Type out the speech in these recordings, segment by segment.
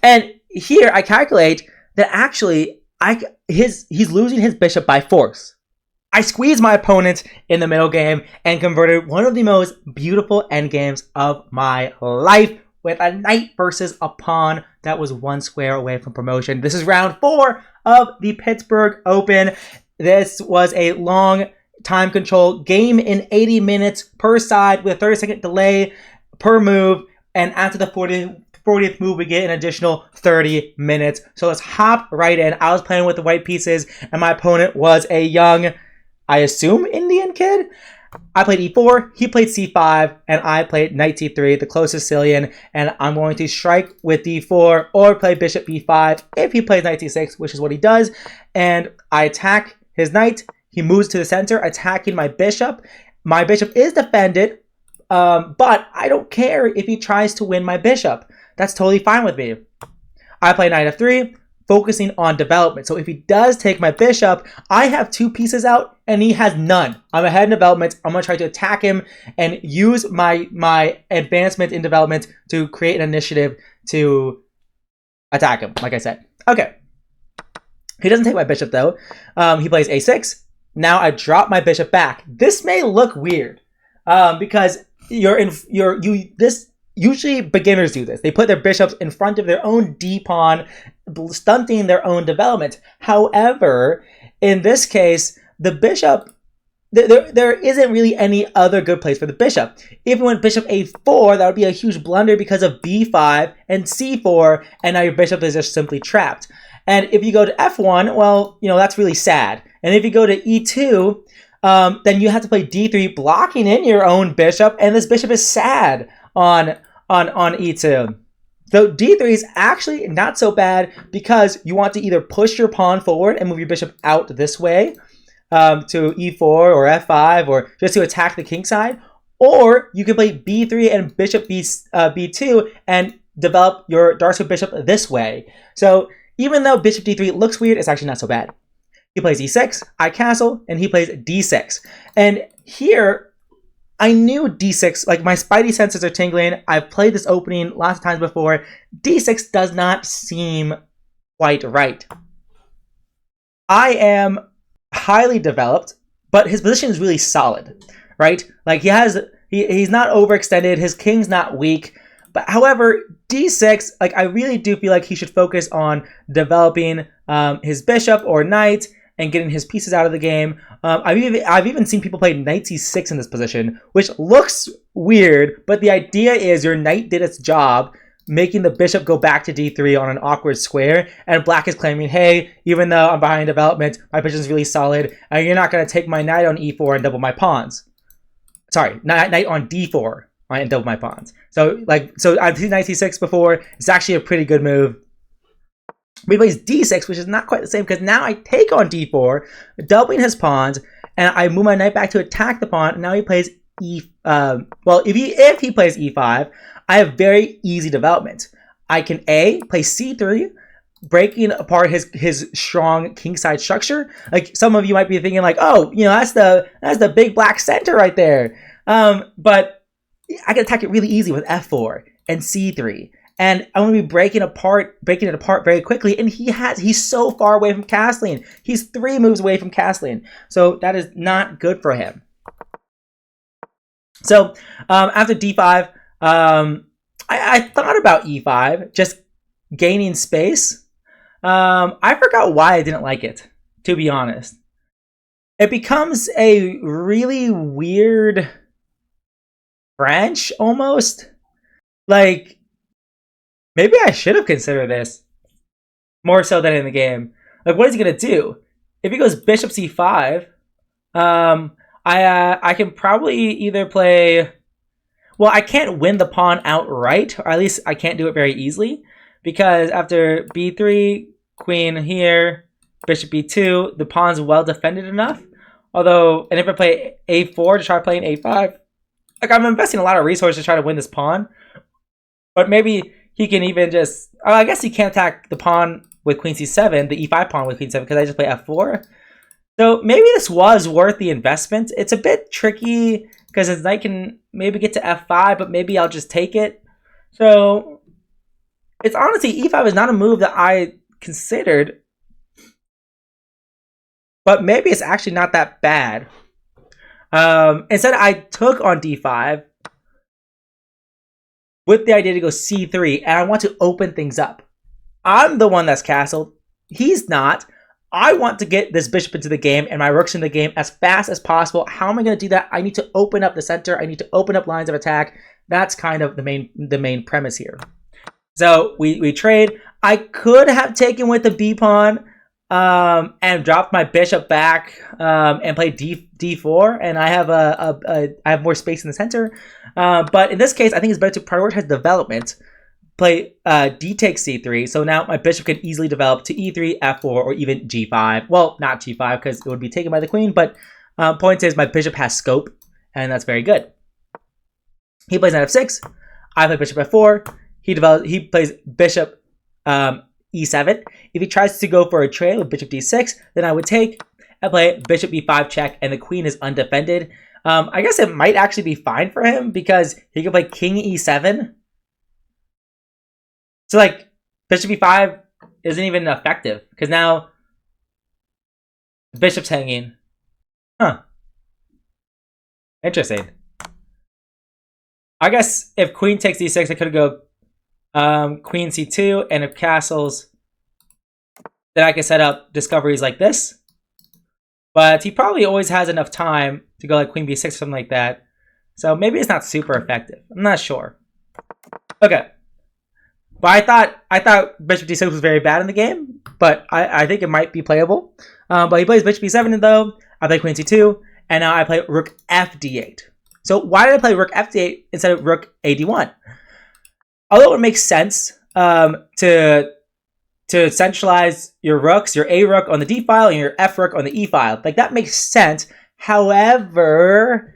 And here I calculate that actually he's losing his bishop by force. I squeezed my opponent in the middle game and converted one of the most beautiful endgames of my life with a knight versus a pawn that was one square away from promotion. This is round 4 of the Pittsburgh Open. This was a long time control game in 80 minutes per side with a 30-second delay per move. And after the 40th move, we get an additional 30 minutes. So let's hop right in. I was playing with the white pieces, and my opponent was a young, I assume, Indian kid. I played e4, he played c5, and I played knight c3, the closest Sicilian, and I'm going to strike with d4 or play bishop b5 if he plays knight c6, which is what he does. And I attack his knight. He moves to the center, attacking my bishop. My bishop is defended, but I don't care if he tries to win my bishop. That's totally fine with me. I play knight f3, focusing on development. So if he does take my bishop, I have 2 pieces out and he has none. I'm ahead in development. I'm going to try to attack him and use my advancement in development to create an initiative to attack him, like I said. Okay. He doesn't take my bishop though. He plays a6. Now I drop my bishop back. This may look weird because usually beginners do this. They put their bishops in front of their own d-pawn, stunting their own development. However, in this case, the bishop, there isn't really any other good place for the bishop. If you went bishop a4, that would be a huge blunder because of b5 and c4, and now your bishop is just simply trapped. And if you go to f1, well, that's really sad. And if you go to e2, then you have to play d3, blocking in your own bishop, and this bishop is sad on e2. So d3 is actually not so bad because you want to either push your pawn forward and move your bishop out this way to e4 or f5 or just to attack the king side, or you can play b3 and bishop b2 and develop your dark square bishop this way. So even though bishop d3 looks weird, it's actually not so bad. He plays e6, I castle, and he plays d6. And here, I knew d6, like my spidey senses are tingling. I've played this opening lots of times before. d6 does not seem quite right. I am highly developed, but his position is really solid, right? Like he's not overextended, his king's not weak. But however, d6, like I really do feel like he should focus on developing his bishop or knight and getting his pieces out of the game. I've even seen people play knight c6 in this position, which looks weird, but the idea is your knight did its job, making the bishop go back to d3 on an awkward square, and black is claiming, hey, even though I'm behind development, my position is really solid, and you're not going to take my knight on e4 and double my pawns. Sorry, knight on d4 and double my pawns. So I've seen knight c6 before. It's actually a pretty good move. But he plays d6, which is not quite the same because now I take on d4, doubling his pawns, and I move my knight back to attack the pawn. And now he plays if he plays e5, I have very easy development. I can play c3, breaking apart his strong kingside structure. Like some of you might be thinking, like, oh, that's the big black center right there. But I can attack it really easy with f4 and c3. And I'm going to be breaking it apart very quickly. And he's so far away from castling. He's 3 moves away from castling. So that is not good for him. So after d5, I thought about e5, just gaining space. I forgot why I didn't like it, to be honest. It becomes a really weird branch almost. Like, maybe I should have considered this more so than in the game. Like, what is he going to do? If he goes bishop c5, I can probably either play... Well, I can't win the pawn outright, or at least I can't do it very easily, because after b3, queen here, bishop b2, the pawn's well defended enough. Although, and if I play a4 to try playing a5, like I'm investing a lot of resources to try to win this pawn. But maybe he can even just... Oh, I guess he can't attack the pawn with queen c7, the e5 pawn with queen 7, because I just play f4. So maybe this was worth the investment. It's a bit tricky because his knight can maybe get to f5, but maybe I'll just take it. So It's honestly, e5 is not a move that I considered, but maybe it's actually not that bad. Instead, I took on d5 with the idea to go c3, and I want to open things up. I'm the one that's castled. He's not. I want to get this bishop into the game and my rooks in the game as fast as possible. How am I going to do that? I need to open up the center. I need to open up lines of attack. That's kind of the main premise here. So we trade. I could have taken with the b pawn and dropped my bishop back and played d4, and I have I have more space in the center. But in this case, I think it's better to prioritize development. Play d takes c3, so now my bishop can easily develop to e3, f4, or even g5. Well, not g5 because it would be taken by the queen, but point is my bishop has scope, and that's very good. He plays knight f6. I play bishop f4. He plays bishop e7. If he tries to go for a trade with bishop d6, then I would take and play bishop b5 check, and the queen is undefended. I guess it might actually be fine for him because he can play king e7. So, like, bishop e5 isn't even effective because now the bishop's hanging. Huh. Interesting. I guess if queen takes d6, I could go queen c2, and if castles, then I can set up discoveries like this. But he probably always has enough time to go like queen b6 or something like that. So maybe it's not super effective. I'm not sure. Okay. But I thought bishop d6 was very bad in the game, but I think it might be playable. But he plays bishop b7 though. I play queen c2, and now I play rook fd8. So why did I play rook fd8 instead of rook ad1? Although it makes sense to centralize your rooks, your a rook on the d file and your f rook on the e file, like that makes sense. However,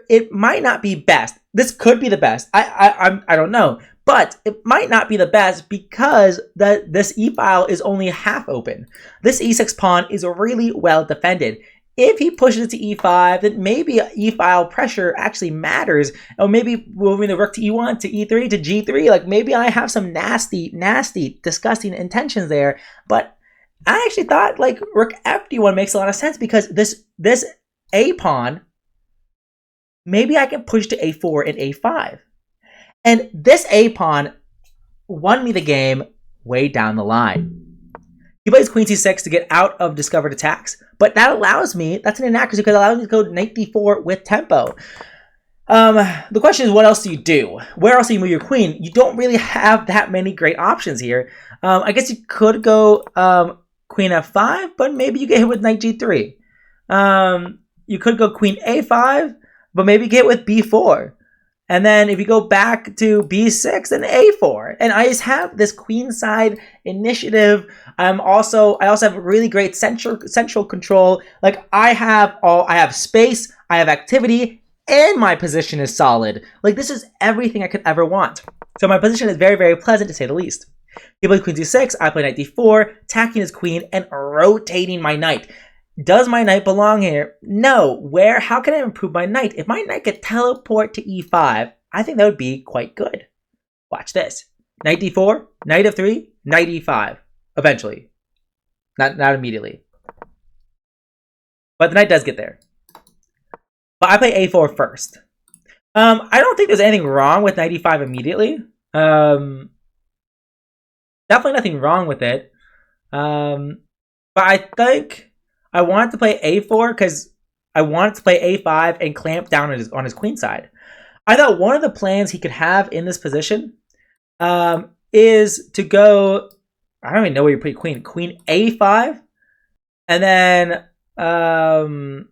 it might not be best. This could be the best. I don't know. But it might not be the best because this e-file is only half open. This e6 pawn is really well defended. If he pushes it to e5, then maybe e-file pressure actually matters. Or maybe moving the rook to e1, to e3, to g3. Like maybe I have some nasty, disgusting intentions there. But I actually thought like rook fd1 makes a lot of sense because this a pawn, maybe I can push to a4 and a5. And this a-pawn won me the game way down the line. He plays queen c6 to get out of discovered attacks, but that allows me, that's an inaccuracy because it allows me to go knight d4 with tempo. The question is, what else do you do? Where else do you move your queen? You don't really have that many great options here. I guess you could go queen f5, but maybe you get hit with knight g3. You could go queen a5, but maybe get with b4. And then if you go back to b6 and a4, and I just have this queenside initiative. I also have really great central control. Like I have space, I have activity, and my position is solid. Like this is everything I could ever want. So my position is very, very pleasant to say the least. He plays queen c6, I play knight d4, attacking his queen and rotating my knight. Does my knight belong here? No. How can I improve my knight? If my knight could teleport to e5, I think that would be quite good. Watch this. Knight d4, knight f3, knight e5. Eventually. Not immediately. But the knight does get there. But I play a4 first. I don't think there's anything wrong with knight e5 immediately. Definitely nothing wrong with it. But I think I wanted to play a4 because I wanted to play a5 and clamp down on his queen side. I thought one of the plans he could have in this position is to go, I don't even know where you put queen a5, and then I don't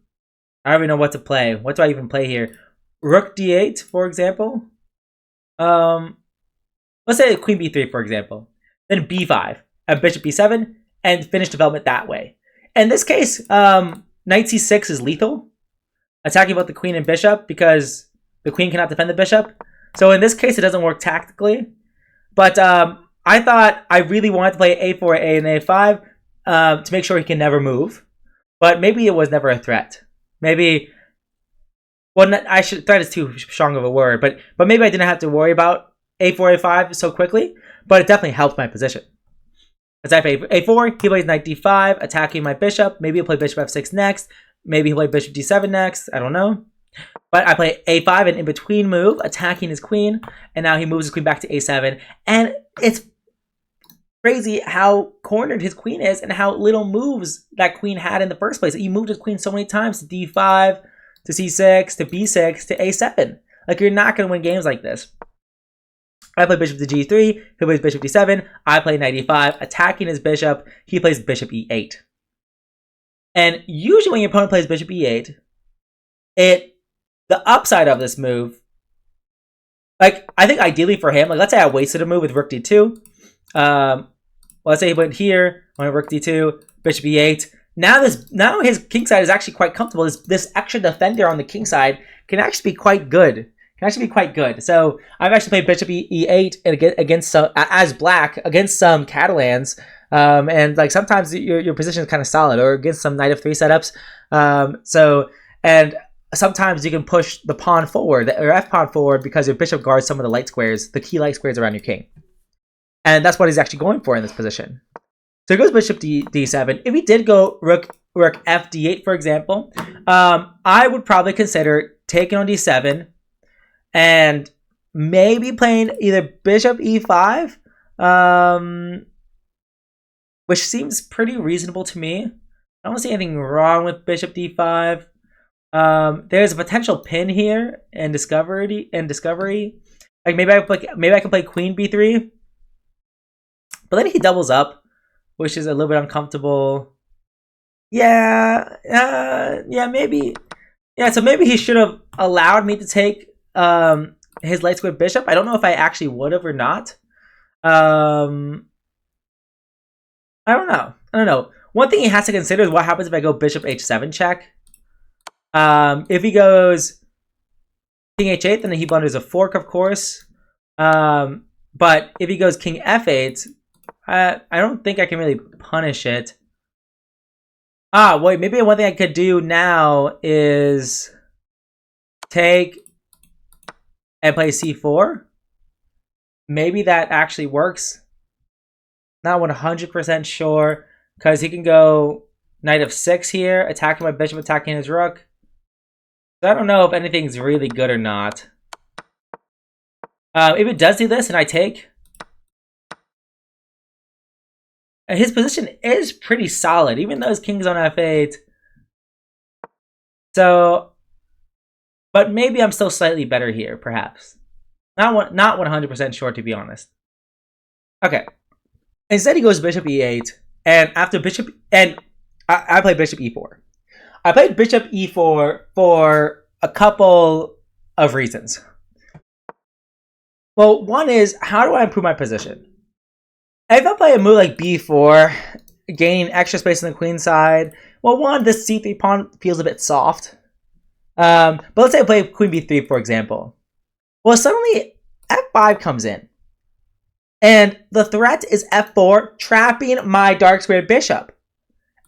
even know what to play. What do I even play here? Rook d8, for example. Let's say queen b3, for example. Then b5, and bishop b7, and finish development that way. In this case, knight c6 is lethal, attacking both the queen and bishop because the queen cannot defend the bishop. So in this case, it doesn't work tactically. But I thought I really wanted to play a4, a, and a5 to make sure he can never move. But maybe it was never a threat. Maybe, well, threat is too strong of a word. But maybe I didn't have to worry about a4, a5 so quickly. but it definitely helped my position. As I play a4, he plays knight d5, attacking my bishop. Maybe he'll play bishop f6 next. Maybe he'll play bishop d7 next. I don't know. But I play a5, an in-between move, attacking his queen. And now he moves his queen back to a7. And it's crazy how cornered his queen is and how little moves that queen had in the first place. He moved his queen so many times to d5, to c6, to b6, to a7. Like, you're not going to win games like this. I play bishop to g3, he plays bishop d7, I play knight e5, attacking his bishop, he plays bishop e8. And usually when your opponent plays bishop e8, the upside of this move, like, I think ideally for him, like, let's say I wasted a move with rook d2, let's say he went here, went rook d2, bishop e8, now his king side is actually quite comfortable. This extra defender on the king side can actually be quite good. So I've actually played bishop e8 against as black against some Catalans, and like sometimes your position is kind of solid, or against some knight f3 setups. And sometimes you can push the pawn forward or f pawn forward because your bishop guards some of the light squares, the key light squares around your king, and that's what he's actually going for in this position. So he goes bishop d7. If he did go rook f d8, for example, I would probably consider taking on d7 and maybe playing either bishop e5, which seems pretty reasonable to me. I don't see anything wrong with bishop d5. There's a potential pin here and discovery. Like maybe I can play queen b3, but then he doubles up, which is a little bit uncomfortable. Yeah, maybe. Yeah, so maybe he should have allowed me to take his light square bishop. I don't know if I actually would have or not. I don't know. One thing he has to consider is what happens if I go bishop h7 check. If he goes king h8, then he blunders a fork, of course. But if he goes king f8, I don't think I can really punish it. Wait, maybe one thing I could do now is take and play c4. Maybe that actually works. Not 100% sure, because he can go knight f6 here, attacking my bishop, attacking his rook. So I don't know if anything's really good or not. If it does do this and I take, his position is pretty solid, even though his king's on f8. So, but maybe I'm still slightly better here, perhaps. Not 100% sure, to be honest. Okay. Instead, he goes bishop e8, and after bishop, and I play bishop e4. I played bishop e4 for a couple of reasons. Well, one is, how do I improve my position? If I play a move like b4, gaining extra space on the queen side, well, one, this c3 pawn feels a bit soft. But let's say I play queen b3, for example. Well, suddenly f5 comes in. And the threat is f4, trapping my dark squared bishop.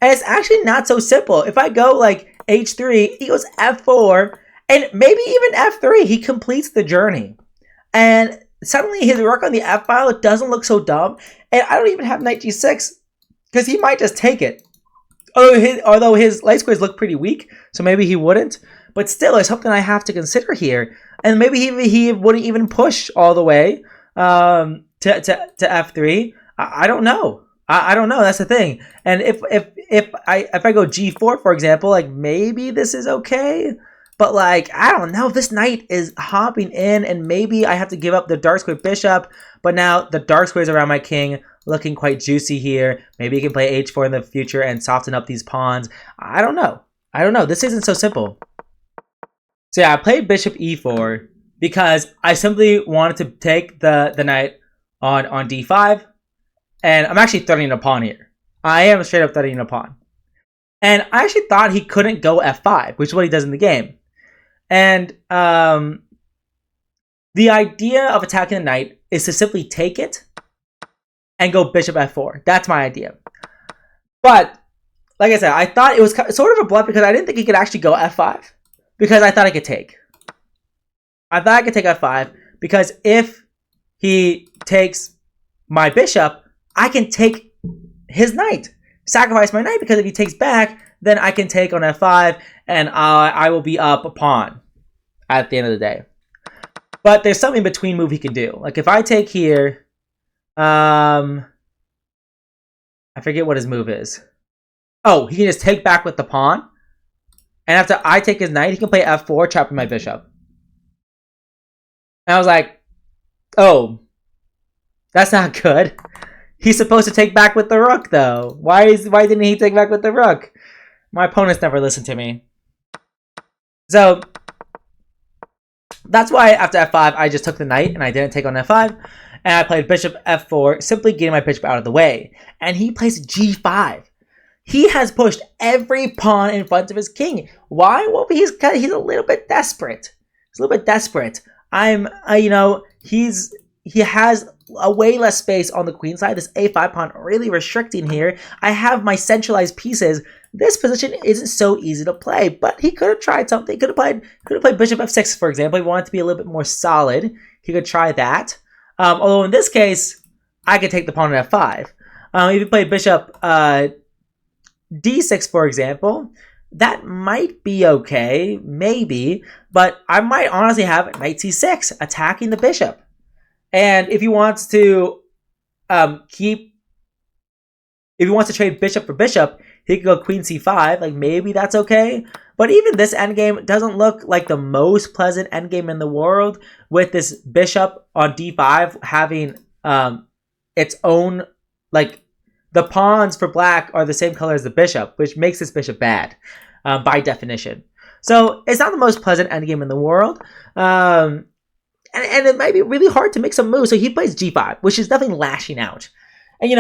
And it's actually not so simple. If I go like h3, he goes f4, and maybe even f3, he completes the journey. And suddenly his rook on the f-file, it doesn't look so dumb. And I don't even have knight g6, because he might just take it. Although his light squares look pretty weak, so maybe he wouldn't. But still, it's something I have to consider here. And maybe he wouldn't even push all the way to f3. I don't know. I don't know. That's the thing. And if I go g4, for example, like maybe this is okay. But like, I don't know, this knight is hopping in, and maybe I have to give up the dark square bishop, but now the dark squares around my king looking quite juicy here. Maybe he can play h4 in the future and soften up these pawns. I don't know. This isn't so simple. So yeah, I played bishop e4 because I simply wanted to take the knight on d5, and I'm actually threatening a pawn here. I am straight up threatening a pawn. And I actually thought he couldn't go f5, which is what he does in the game. And the idea of attacking the knight is to simply take it and go bishop f4. That's my idea. But, like I said, I thought it was sort of a bluff because I didn't think he could actually go f5. Because I thought I could take. I thought I could take f5 because if he takes my bishop, I can take his knight, sacrifice my knight, because if he takes back, then I can take on f5, and I will be up a pawn at the end of the day. But there's some in between move he can do. Like if I take here, I forget what his move is. Oh, he can just take back with the pawn. And after I take his knight, he can play f4, trapping my bishop. And I was like, oh, that's not good. He's supposed to take back with the rook, though. Why didn't he take back with the rook? My opponents never listened to me. So that's why after f5, I just took the knight and I didn't take on f5. And I played bishop f4, simply getting my bishop out of the way. And he plays g5. He has pushed every pawn in front of his king. Why? Well, he's a little bit desperate. He's a little bit desperate. He has a way less space on the queen side. This a5 pawn really restricting here. I have my centralized pieces. This position isn't so easy to play, but he could have tried something. He could have played bishop f6, for example. He wanted to be a little bit more solid. He could try that. Although in this case, I could take the pawn at f5. If you play bishop d6, for example, that might be okay, maybe, but I might honestly have knight c6 attacking the bishop. And if he wants to trade bishop for bishop, he could go queen c5, like maybe that's okay. But even this endgame doesn't look like the most pleasant endgame in the world, with this bishop on d5 having its own, like, the pawns for black are the same color as the bishop, which makes this bishop bad by definition. So it's not the most pleasant endgame in the world. And it might be really hard to make some moves. So he plays g5, which is definitely lashing out. And,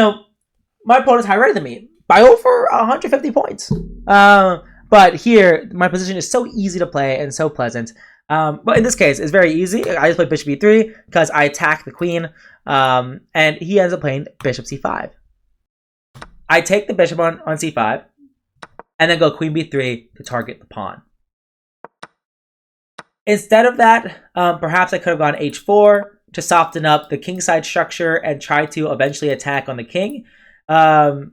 my opponent's higher rated than me by over 150 points. But here, my position is so easy to play and so pleasant. But in this case, it's very easy. I just play bishop e3 because I attack the queen. And he ends up playing bishop c5. I take the bishop on c5, and then go queen b3 to target the pawn. Instead of that, perhaps I could have gone h4 to soften up the kingside structure and try to eventually attack on the king. I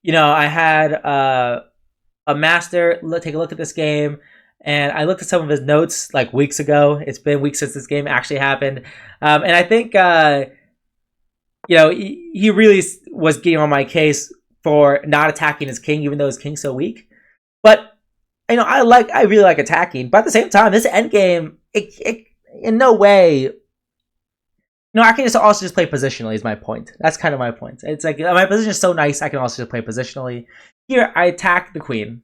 had a master take a look at this game, and I looked at some of his notes like weeks ago. It's been weeks since this game actually happened. And I think, he really was getting on my case for not attacking his king, even though his king's so weak. But I really like attacking, but at the same time, this endgame, it in no way. I can also just play positionally. Is my point. That's kind of my point. It's like my position is so nice. I can also just play positionally. Here, I attack the queen,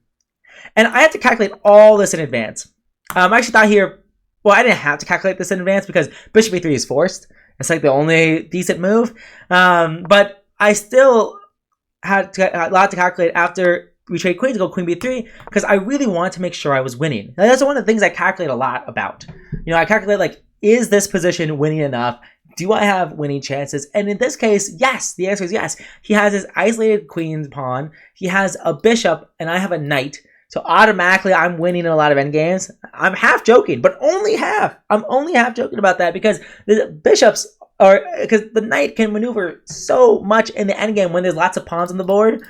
and I have to calculate all this in advance. I actually thought here. Well, I didn't have to calculate this in advance because bishop e3 is forced. It's like the only decent move. But I still had a lot to calculate after we trade queen to go queen b3 because I really wanted to make sure I was winning. Now, that's one of the things I calculate a lot about. I calculate, like, is this position winning enough? Do I have winning chances? And in this case, yes. The answer is yes. He has his isolated queen's pawn. He has a bishop, and I have a knight. So automatically, I'm winning in a lot of endgames. I'm half joking, but only half. I'm only half joking about that because the bishops because the knight can maneuver so much in the endgame when there's lots of pawns on the board.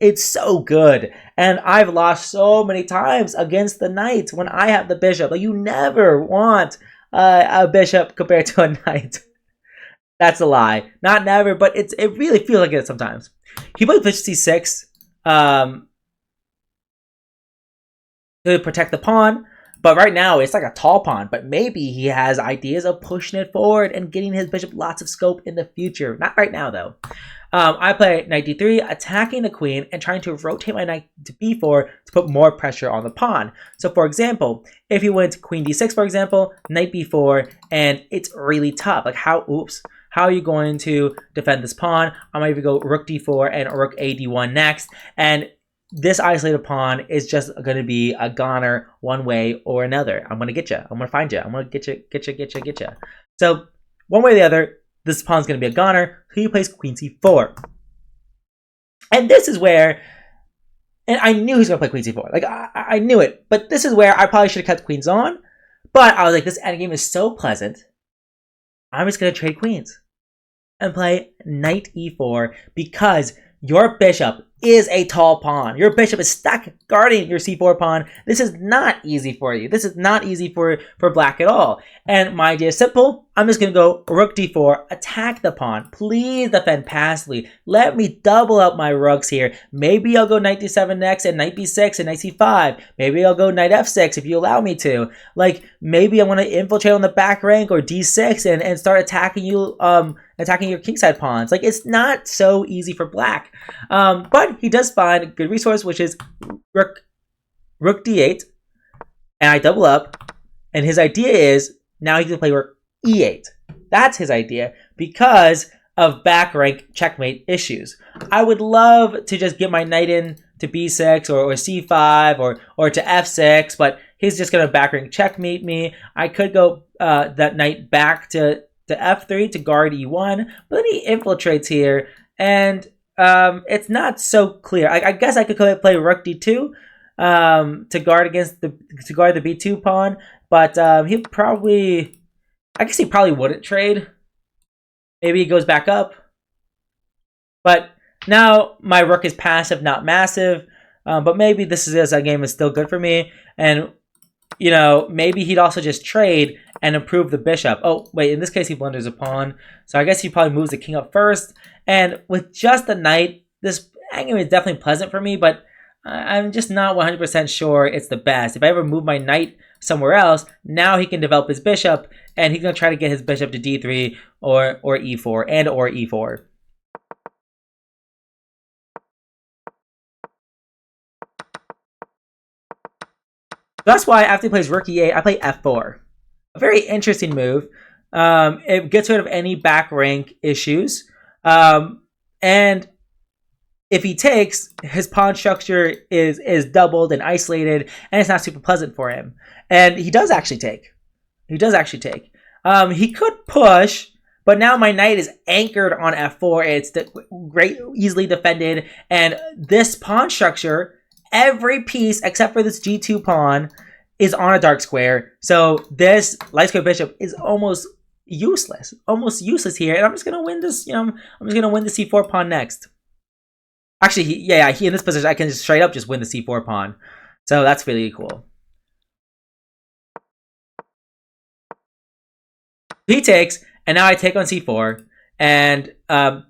It's so good. And I've lost so many times against the knight when I have the bishop. Like, you never want a bishop compared to a knight. That's a lie. Not never, but it really feels like it sometimes. He played bishop c6 to protect the pawn. But right now, it's like a tall pawn. But maybe he has ideas of pushing it forward and getting his bishop lots of scope in the future. Not right now, though. I play knight d3, attacking the queen and trying to rotate my knight to b4 to put more pressure on the pawn. So, for example, if you went queen d6, for example, knight b4, and it's really tough. Like, how are you going to defend this pawn? I might even go rook d4 and rook a d1 next. And this isolated pawn is just going to be a goner one way or another. I'm going to get you. I'm going to find you. I'm going to get you. So one way or the other, this pawn's going to be a goner. So he plays queen c4. And this is where, and I knew he was going to play queen c4. Like, I knew it. But this is where I probably should have kept queens on. But I was like, this endgame is so pleasant. I'm just going to trade queens. and play knight e4 because your bishop is a tall pawn. Your bishop is stuck guarding your c4 pawn. This is not easy for you. This is not easy for black at all. And my idea is simple. I'm just going to go rook d4, attack the pawn. Please defend passively. Let me double up my rooks here. Maybe I'll go knight d7 next and knight b6 and knight c5. Maybe I'll go knight f6 if you allow me to. Like, maybe I want to infiltrate on the back rank or d6 and start attacking you, attacking your kingside pawns. Like, it's not so easy for black. But he does find a good resource, which is rook d8, and I double up. And his idea is now he can play rook e8. That's his idea because of back rank checkmate issues. I would love to just get my knight in to b6 or c5 or to f6, but he's just going to back rank checkmate me. I could go that knight back to f3 to guard e1, but then he infiltrates here, and it's not so clear. I guess I could play rook d2 to guard the b2 pawn, but he probably, I guess he probably wouldn't trade. Maybe he goes back up. But now my rook is passive, not massive. But maybe this game is still good for me. And, you know, maybe he'd also just trade and improve the bishop. Oh, wait, in this case he blunders a pawn. So I guess he probably moves the king up first. And with just the knight, this endgame is definitely pleasant for me, but I'm just not 100% sure it's the best. If I ever move my knight somewhere else, now he can develop his bishop, and he's going to try to get his bishop to d3 or e4 and or e4. That's why after he plays rook e8, I play f4. A very interesting move. It gets rid of any back rank issues. And if he takes, his pawn structure is doubled and isolated, and it's not super pleasant for him. And he does actually take. He could push, but now my knight is anchored on f4. It's easily defended, and this pawn structure, every piece except for this g2 pawn is on a dark square. So this light square bishop is almost useless here, and I'm just gonna win this. I'm just gonna win the c4 pawn next. Actually, he in this position, I can just straight up just win the c4 pawn. So that's really cool. He takes, and now I take on c4. And I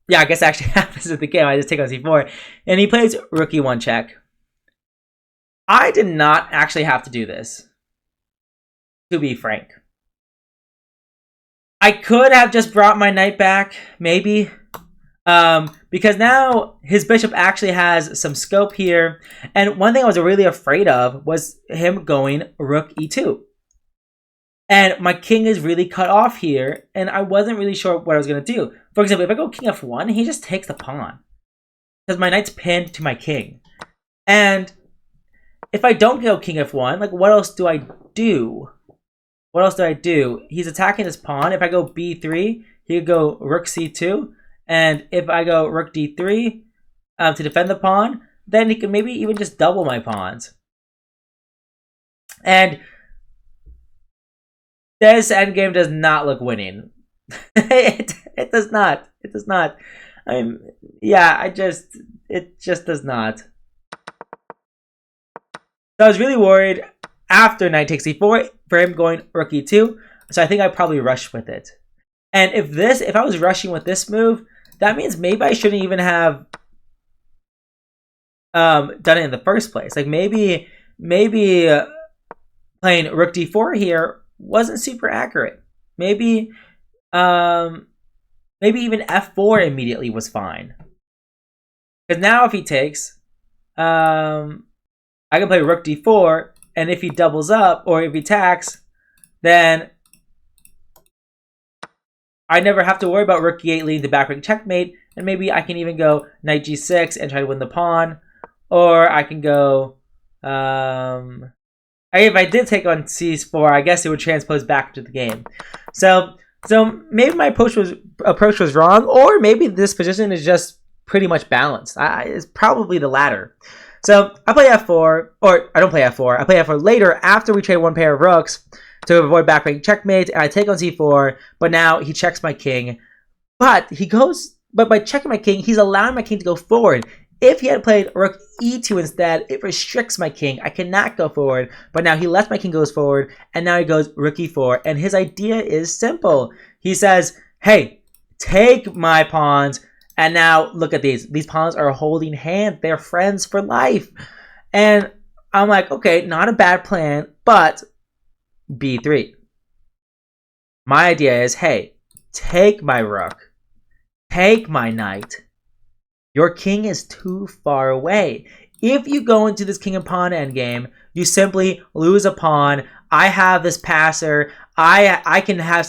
guess that actually happens with the game. I just take on c4. And he plays rook e1 check. I did not actually have to do this, to be frank. I could have just brought my knight back, maybe. Because now his bishop actually has some scope here. And one thing I was really afraid of was him going rook e2. And my king is really cut off here, and I wasn't really sure what I was going to do. For example, if I go king f1, he just takes the pawn, because my knight's pinned to my king. And if I don't go king f1, like, what else do I do? He's attacking this pawn. If I go b3, he could go rook c2. And if I go rook d3 to defend the pawn, then he can maybe even just double my pawns. And this endgame does not look winning. it does not. It does not. It just does not. So I was really worried after knight takes e4 for him going rook e2. So I think I probably rushed with it. And if I was rushing with this move, that means maybe I shouldn't even have done it in the first place. Like maybe playing rook d4 here wasn't super accurate. Maybe even f4 immediately was fine. Because now if he takes, I can play rook d4, and if he doubles up or if he attacks, then I never have to worry about rook e8 leading to back rank checkmate, and maybe I can even go knight g6 and try to win the pawn, or I can go, if I did take on c4, I guess it would transpose back to the game. So maybe my approach was wrong, or maybe this position is just pretty much balanced. It's probably the latter. So I play f4, or I don't play f4. I play f4 later after we trade one pair of rooks to avoid back rank checkmate, and I take on c4, but now he checks my king. But by checking my king, he's allowing my king to go forward. If he had played rook e2 instead, it restricts my king. I cannot go forward. But now he lets my king goes forward, and now he goes rook e4. And his idea is simple. He says, hey, take my pawns. And now look at these. These pawns are holding hands. They're friends for life. And I'm like, okay, not a bad plan, but b3. My idea is, hey, take my rook. Take my knight. Your king is too far away. If you go into this king and pawn endgame, you simply lose a pawn. I have this passer. I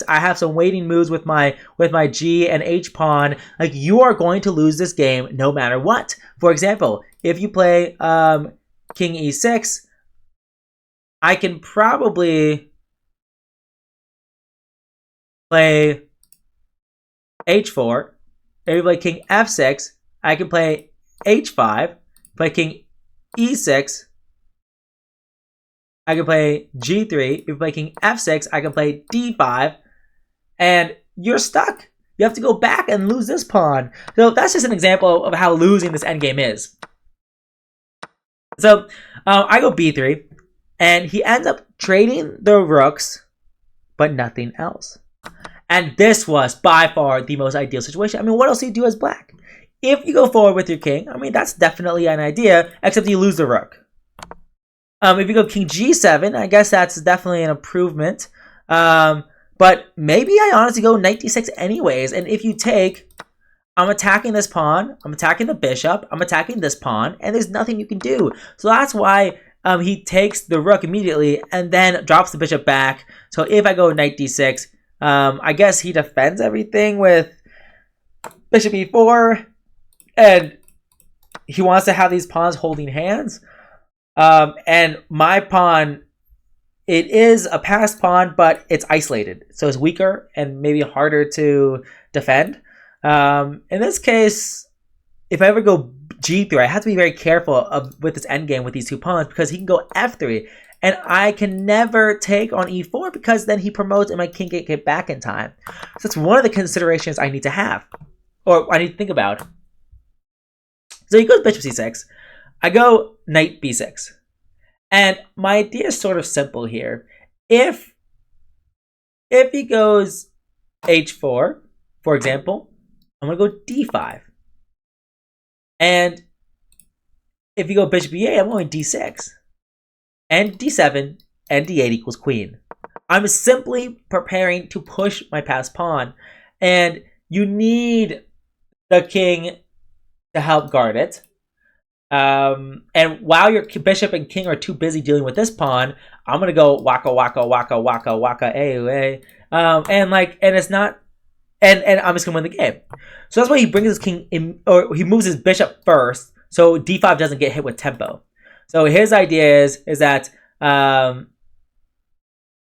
have some waiting moves with my G and H pawn. Like, you are going to lose this game no matter what. For example, if you play king e6, I can probably play h4. If you play king f6, I can play h5, play king e6, I can play g3. If you play king f6, I can play d5, and you're stuck. You have to go back and lose this pawn. So that's just an example of how losing this endgame is. So I go b3, and he ends up trading the rooks, but nothing else. And this was by far the most ideal situation. I mean, what else do you do as black? If you go forward with your king, I mean, that's definitely an idea, except you lose the rook. If you go king g7, I guess that's definitely an improvement. But maybe I honestly go knight d6 anyways. And if you take, I'm attacking this pawn, I'm attacking the bishop, I'm attacking this pawn, and there's nothing you can do. So that's why he takes the rook immediately and then drops the bishop back. So if I go knight d6, I guess he defends everything with bishop e4, and he wants to have these pawns holding hands. And my pawn, it is a passed pawn, but it's isolated. So it's weaker and maybe harder to defend. In this case, if I ever go g3, I have to be very careful with this endgame with these two pawns, because he can go f3. And I can never take on e4, because then he promotes and my king can't get back in time. So that's one of the considerations I need to have, or I need to think about. So he goes bishop c6. I go knight b6. And my idea is sort of simple here. If he goes h4, for example, I'm going to go d5. And if you go bishop e8, I'm going d6. And d7 and d8 equals queen. I'm simply preparing to push my passed pawn. And you need the king to help guard it. And while your bishop and king are too busy dealing with this pawn, I'm gonna go waka waka waka waka waka and it's not, and I'm just gonna win the game. So that's why he brings his king in, or he moves his bishop first, so d5 doesn't get hit with tempo. So his idea is that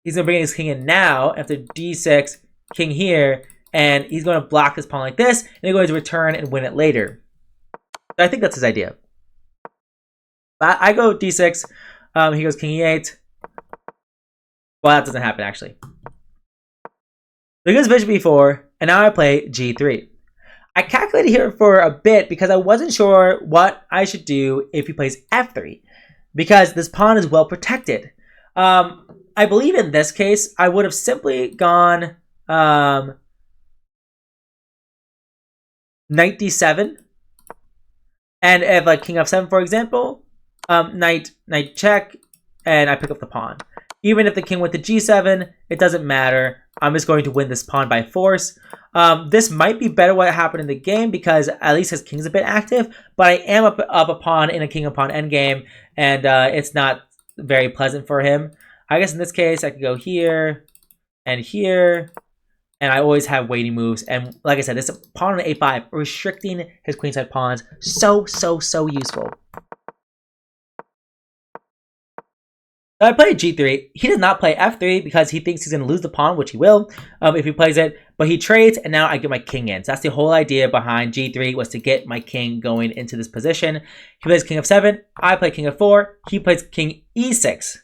he's gonna bring his king in now after d6, king here, and he's gonna block this pawn like this, and he's going to return and win it later. So I think that's his idea. I go d6, he goes king e8. Well, that doesn't happen actually. So he goes bishop e4, and now I play g3. I calculated here for a bit because I wasn't sure what I should do if he plays f3, because this pawn is well protected. I believe in this case, I would have simply gone knight d7, and if like king f7, for example, knight check, and I pick up the pawn. Even if the king went to g7, it doesn't matter. I'm just going to win this pawn by force. This might be better what happened in the game, because at least his king's a bit active, but I am up a pawn in a king and pawn endgame, and it's not very pleasant for him. I guess in this case, I could go here and here, and I always have waiting moves. And like I said, this pawn on a5, restricting his queenside pawns, so useful. So I play g3. He does not play f3 because he thinks he's going to lose the pawn, which he will if he plays it. But he trades, and now I get my king in. So that's the whole idea behind g3, was to get my king going into this position. He plays king f7. I play king f4. He plays king e6.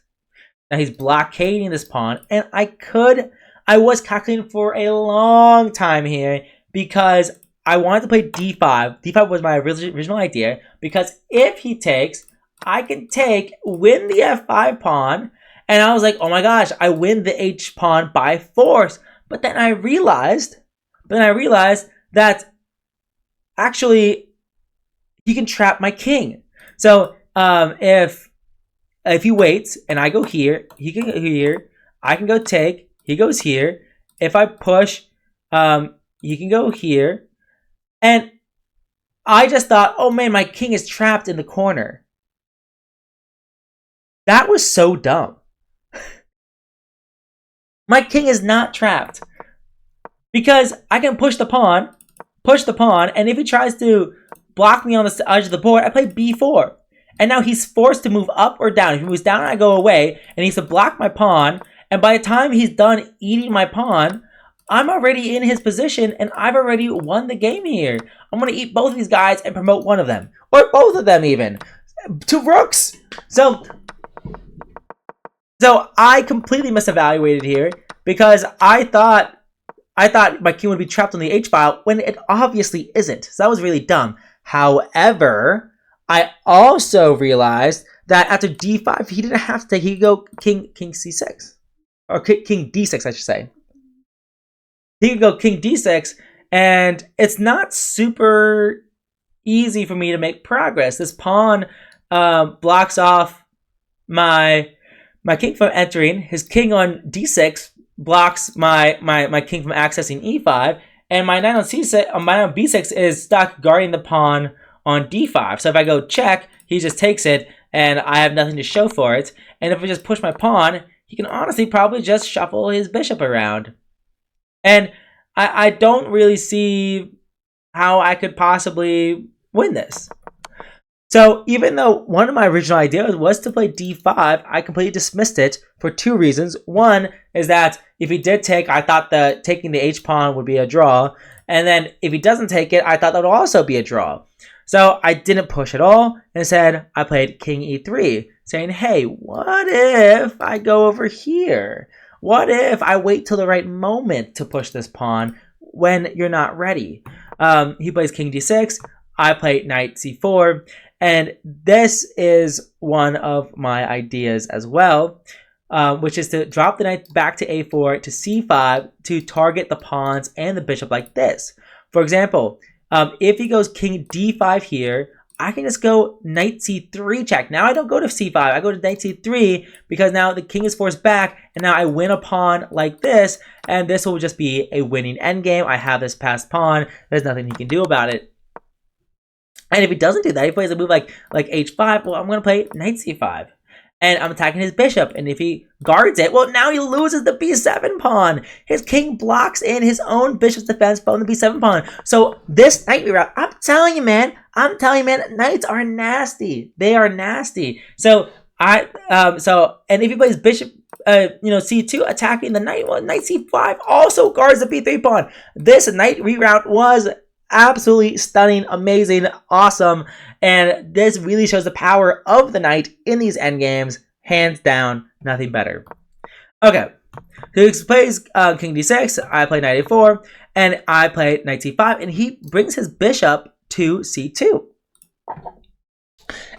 Now he's blockading this pawn. And I was calculating for a long time here, because I wanted to play d5. d5 was my original idea, because if he takes, I can take, win the f5 pawn, and I was like, oh my gosh, I win the h pawn by force. But then I realized that actually he can trap my king. So if he waits and I go here, he can go here. I can go take. He goes here. If I push, he can go here. And I just thought, oh man, my king is trapped in the corner. That was so dumb. My king is not trapped, because I can push the pawn, and if he tries to block me on the edge of the board, I play b4. And now he's forced to move up or down. If he moves down, I go away, and he has to block my pawn. And by the time he's done eating my pawn, I'm already in his position, and I've already won the game here. I'm going to eat both of these guys and promote one of them. Or both of them even. 2 rooks. So I completely misevaluated here, because I thought my king would be trapped on the h-file when it obviously isn't. So that was really dumb. However, I also realized that after d5, he didn't have to take. He could go king c6. Or king d6, I should say. He could go king d6, and it's not super easy for me to make progress. This pawn blocks off my king from entering. His king on d6 blocks my king from accessing e5, and my knight on c6, my knight on b6 is stuck guarding the pawn on d5. So if I go check, he just takes it, and I have nothing to show for it. And if I just push my pawn, he can honestly probably just shuffle his bishop around. And I don't really see how I could possibly win this. So even though one of my original ideas was to play d5, I completely dismissed it for 2 reasons. One is that if he did take, I thought that taking the h-pawn would be a draw. And then if he doesn't take it, I thought that would also be a draw. So I didn't push at all. Instead, I played king e3, saying, hey, what if I go over here? What if I wait till the right moment to push this pawn when you're not ready? He plays king d6. I play knight c4. And this is one of my ideas as well, which is to drop the knight back to a4 to c5 to target the pawns and the bishop like this. For example, if he goes king d5 here, I can just go knight c3 check. Now I don't go to c5, I go to knight c3, because now the king is forced back, and now I win a pawn like this, and this will just be a winning endgame. I have this passed pawn. There's nothing he can do about it. And if he doesn't do that, he plays a move like h5, well, I'm going to play knight c5. And I'm attacking his bishop. And if he guards it, well, now he loses the b7 pawn. His king blocks in his own bishop's defense from the b7 pawn. So this knight reroute, I'm telling you, man, knights are nasty. They are nasty. So and if he plays bishop, c2 attacking the knight, well, knight c5 also guards the b3 pawn. This knight reroute was absolutely stunning, amazing, awesome, and this really shows the power of the knight in these endgames. Hands down, nothing better. Okay, so he plays king d6, I play knight a4, and I play knight c5, and he brings his bishop to c2.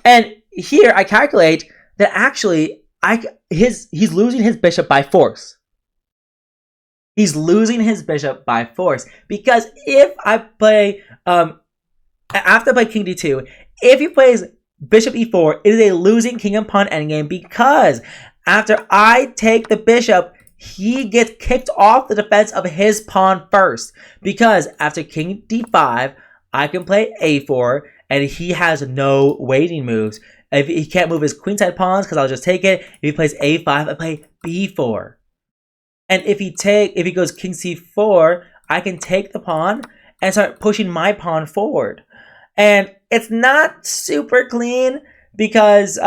And here I calculate that actually he's losing his bishop by force. He's losing his bishop by force, because if I play, after I play king d2, if he plays bishop e4, it is a losing king and pawn endgame, because after I take the bishop, he gets kicked off the defense of his pawn first. Because after king d5, I can play a4, and he has no waiting moves. If he can't move his queenside pawns, because I'll just take it. If he plays a5, I play b4. And if he goes king c4, I can take the pawn and start pushing my pawn forward. And it's not super clean, because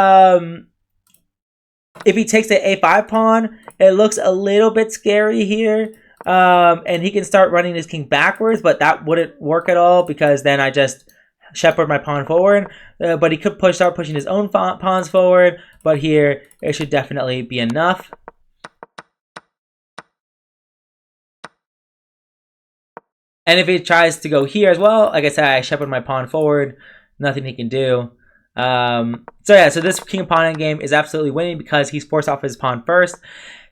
if he takes the a5 pawn, it looks a little bit scary here. And he can start running his king backwards, but that wouldn't work at all, because then I just shepherd my pawn forward. But he could start pushing his own pawns forward. But here, it should definitely be enough. And if he tries to go here as well, like I said, I shepherd my pawn forward. Nothing he can do. So this king pawn endgame is absolutely winning because he's forced off his pawn first.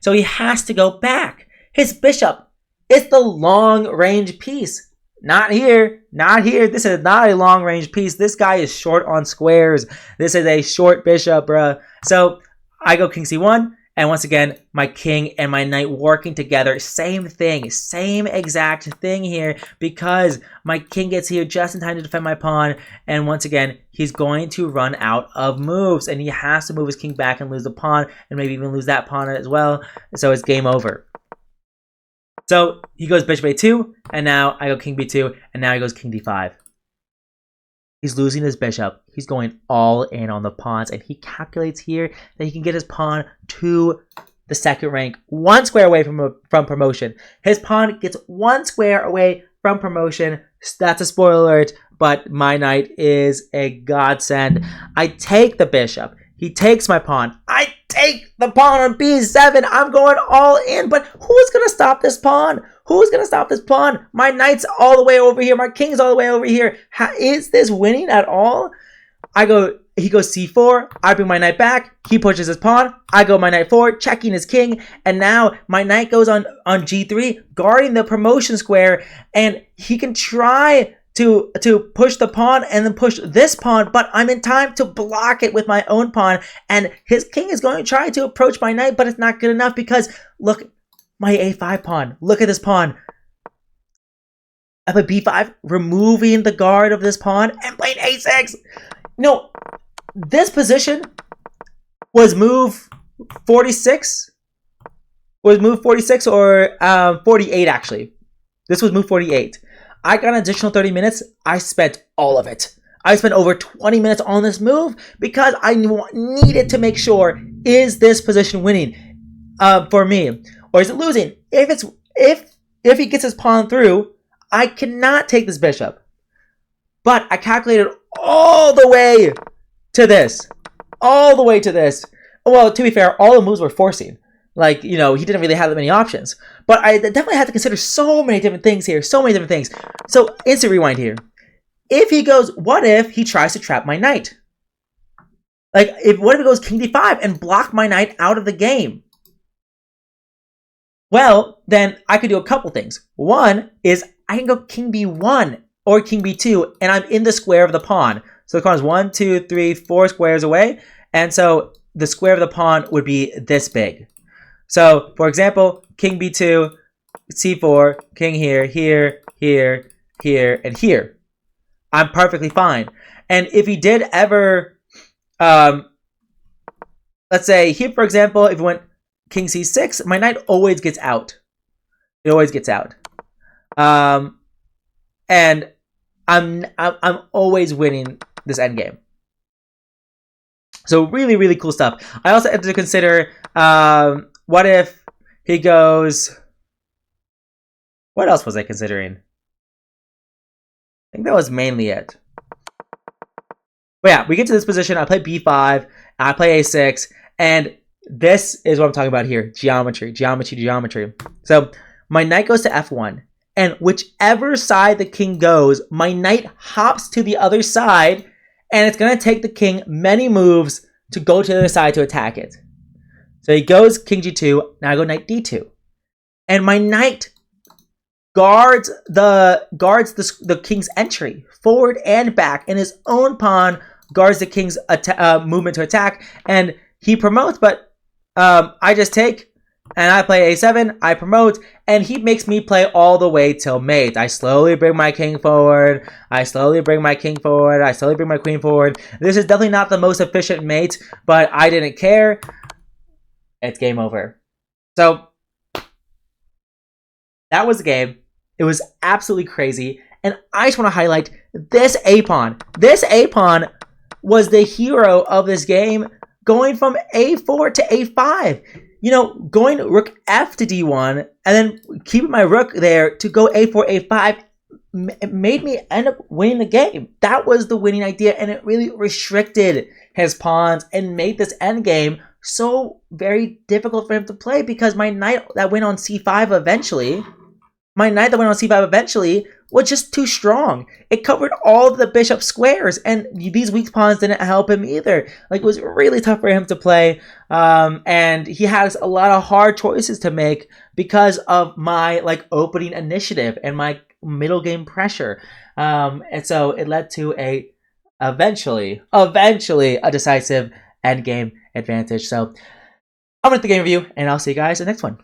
So he has to go back. His bishop is the long range piece. Not here. Not here. This is not a long range piece. This guy is short on squares. This is a short bishop, bruh. So I go king c1. And once again, my king and my knight working together. Same thing. Same exact thing here. Because my king gets here just in time to defend my pawn. And once again, he's going to run out of moves. And he has to move his king back and lose the pawn. And maybe even lose that pawn as well. So it's game over. So he goes bishop a2. And now I go king b2. And now he goes king d5. He's losing his bishop. He's going all in on the pawns. And he calculates here that he can get his pawn to the second rank, 1 square away from promotion. His pawn gets 1 square away from promotion. That's a spoiler alert, but my knight is a godsend. I take the bishop. He takes my pawn. I take the pawn on b7. I'm going all in, but who's going to stop this pawn? Who's going to stop this pawn? My knight's all the way over here. My king's all the way over here. How, is this winning at all? He goes c4. I bring my knight back. He pushes his pawn. I go my knight forward, checking his king. And now my knight goes on g3, guarding the promotion square. And he can try to push the pawn and then push this pawn, but I'm in time to block it with my own pawn. And his king is going to try to approach my knight, but it's not good enough because, look, my a5 pawn. Look at this pawn. I play b5, removing the guard of this pawn, and playing a6. No, this position was move 46. Was move 46 or 48, actually. This was move 48. I got an additional 30 minutes. I spent all of it. I spent over 20 minutes on this move because I needed to make sure, is this position winning for me? Or is it losing? If he gets his pawn through, I cannot take this bishop. But I calculated all the way to this. All the way to this. Well, to be fair, all the moves were forcing. Like, you know, he didn't really have that many options. But I definitely had to consider so many different things here. So many different things. So, instant rewind here. If he goes, what if he tries to trap my knight? Like, what if he goes king d5 and block my knight out of the game? Well, then I could do a couple things. One is I can go king b1 or king b2, and I'm in the square of the pawn. So the pawn is 1, 2, 3, 4 squares away. And so the square of the pawn would be this big. So, for example, king b2, c4, king here, here, here, here, and here. I'm perfectly fine. And if he did ever, let's say here, for example, if he went king c6, my knight always gets out. It always gets out. And I'm always winning this endgame. So really, really cool stuff. I also had to consider, what if he goes... What else was I considering? I think that was mainly it. But yeah, we get to this position. I play b5, I play a6, and this is what I'm talking about here. Geometry, geometry, geometry. So my knight goes to f1, and whichever side the king goes, my knight hops to the other side, and it's going to take the king many moves to go to the other side to attack it. So he goes king g2, now I go knight d2. And my knight guards the king's entry, forward and back, and his own pawn guards the king's movement to attack, and he promotes, but I just take, and I play a7, I promote, and he makes me play all the way till mate. I slowly bring my king forward, I slowly bring my king forward, I slowly bring my queen forward. This is definitely not the most efficient mate, but I didn't care. It's game over. So, that was the game. It was absolutely crazy, and I just want to highlight this a-pawn. This a-pawn was the hero of this game, going from a4 to a5. You know, going rook f to d1, and then keeping my rook there to go a4, a5, made me end up winning the game. That was the winning idea, and it really restricted his pawns and made this endgame so very difficult for him to play, because my knight that went on c5 eventually, my knight that went on c5 eventually was just too strong. It covered all the bishop squares, and these weak pawns didn't help him either. Like, it was really tough for him to play, and he has a lot of hard choices to make because of my like opening initiative and my middle game pressure. And so it led to eventually a decisive endgame advantage. So I'm going to the game review, and I'll see you guys in the next one.